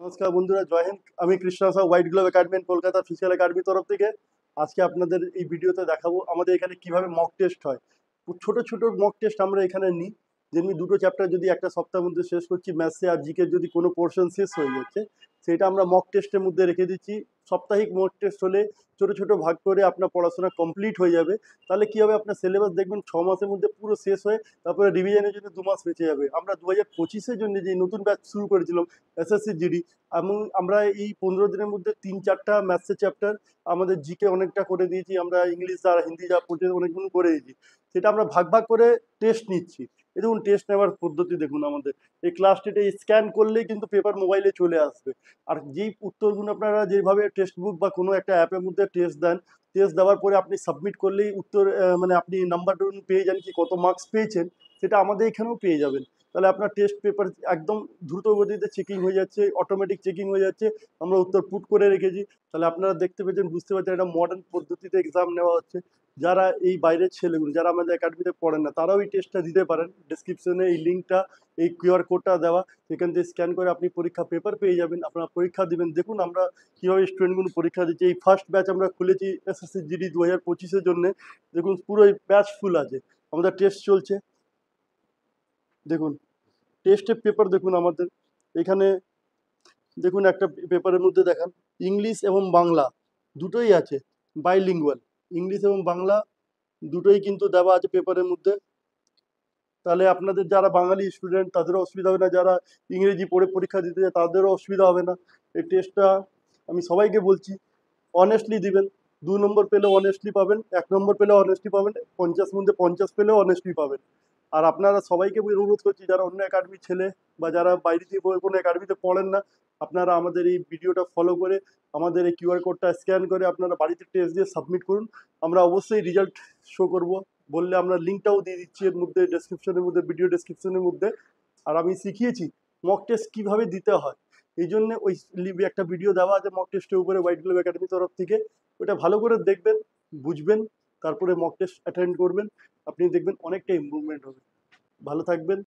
নমস্কার বন্ধুরা, জয় হিন্দ। আমি Krishna Saha, white glove academy Kolkata physical academy তরফ থেকে আজকে আপনাদের এই ভিডিওতে দেখাবো আমাদের এখানে কিভাবে মক টেস্ট হয়। ছোট ছোট মক টেস্ট আমরা এখানে নিই, যেমনি দুটো চ্যাপ্টার যদি একটা সপ্তাহের মধ্যে শেষ করছি, ম্যাথসে আর জিকে যদি কোনো পোর্শন শেষ হয়ে যাচ্ছে, সেটা আমরা মক টেস্টের মধ্যে রেখে দিচ্ছি। সাপ্তাহিক মক টেস্ট হলে ছোট ছোট ভাগ করে আপনার পড়াশোনা কমপ্লিট হয়ে যাবে। তাহলে কী হবে, আপনার সিলেবাস দেখবেন 6 মাসের মধ্যে পুরো শেষ হয়ে তারপরে রিভিশনের জন্য 2 মাস বেঁচে যাবে। আমরা 2025-এর জন্য যে নতুন ব্যাচ শুরু করেছিলাম এসএসসি জিডি, এবং আমরা এই 15 দিনের মধ্যে 3-4টা ম্যাথসের চ্যাপ্টার, আমাদের জিকে অনেকটা করে দিয়েছি, আমরা ইংলিশ আর হিন্দি যা পড়ছে অনেকগুলো করে দিয়েছি। সেটা আমরা ভাগ ভাগ করে টেস্ট নিচ্ছি। এই দেখুন টেস্ট নেওয়ার পদ্ধতি দেখুন, আমাদের এই ক্লাস টেটে স্ক্যান করলেই কিন্তু পেপার মোবাইলে চলে আসবে। আর যেই উত্তরগুলো আপনারা যেভাবে টেক্সট বুক বা কোনো একটা অ্যাপের মধ্যে টেস্ট দেন, টেস্ট দেওয়ার পরে আপনি সাবমিট করলেই উত্তর মানে আপনি নাম্বারটা পেয়ে যান, কি কত মার্কস পেয়েছেন সেটা আমাদের এখানেও পেয়ে যাবেন। তাহলে আপনার টেস্ট পেপার একদম দ্রুত গতিতে চেকিং হয়ে যাচ্ছে, অটোমেটিক চেকিং হয়ে যাচ্ছে। আমরা উত্তর পুট করে রেখেছি। তাহলে আপনারা দেখতে পেয়েছেন, বুঝতে পারছেন এটা মডার্ন পদ্ধতিতে এক্সাম নেওয়া হচ্ছে। যারা এই বাইরের ছেলেগুলো, যারা আমাদের একাডেমিতে পড়েন না, তারাও এই টেস্টটা দিতে পারেন। ডিসক্রিপশনে এই লিঙ্কটা, এই কিউআর কোডটা দেওয়া, সেখান থেকে স্ক্যান করে আপনি পরীক্ষা পেপার পেয়ে যাবেন, আপনারা পরীক্ষা দিবেন। দেখুন আমরা কীভাবে স্টুডেন্টগুলো পরীক্ষা দিচ্ছে। এই ফার্স্ট ব্যাচ আমরা খুলেছি এসএসসি জিডি 2025-এর জন্য। দেখুন পুরো এই ব্যাচ ফুল আছে, আমাদের টেস্ট চলছে। দেখুন টেস্টের পেপার দেখুন আমাদের এখানে, দেখুন একটা পেপারের মধ্যে দেখান ইংলিশ এবং বাংলা দুটোই আছে, বাইলিঙ্গুয়াল, ইংলিশ এবং বাংলা দুটোই কিন্তু দেওয়া আছে পেপারের মধ্যে। তাহলে আপনাদের যারা বাঙালি স্টুডেন্ট তাদেরও অসুবিধা হবে না, যারা ইংরেজি পড়ে পরীক্ষা দিতে যায় তাদেরও অসুবিধা হবে না। এই টেস্টটা আমি সবাইকে বলছি অনেস্টলি দিবেন। 2 নম্বর পেলেও অনেস্টলি পাবেন, 1 নম্বর পেলেও অনেস্টলি পাবেন, 50 মধ্যে 50 পেলেও অনেস্টলি পাবেন। আর আপনারা সবাইকে অনুরোধ করছি, যারা অন্য একাডেমির ছেলে বা যারা বাইরে দিয়ে কোনো একাডেমিতে পড়েন না, আপনারা আমাদের এই ভিডিওটা ফলো করে আমাদের এই কিউআর কোডটা স্ক্যান করে আপনারা বাড়িতে টেস্ট দিয়ে সাবমিট করুন। আমরা অবশ্যই রেজাল্ট শো করব, বললে আমরা লিঙ্কটাও দিয়ে দিচ্ছি এর মধ্যে, ডেসক্রিপশনের মধ্যে, ভিডিও ডেসক্রিপশনের মধ্যে। আর আমি শিখিয়েছি মক টেস্ট কীভাবে দিতে হয়, এই জন্য ওই একটা ভিডিও দেওয়া আছে মক টেস্টের উপরে হোয়াইট গ্লোভ একাডেমি তরফ থেকে। ওটা ভালো করে দেখবেন, বুঝবেন, তারপরে মক টেস্ট অ্যাটেন্ড করবেন। আপনি দেখবেন অনেকটা ইমপ্রুভমেন্ট হবে। ভালো থাকবেন।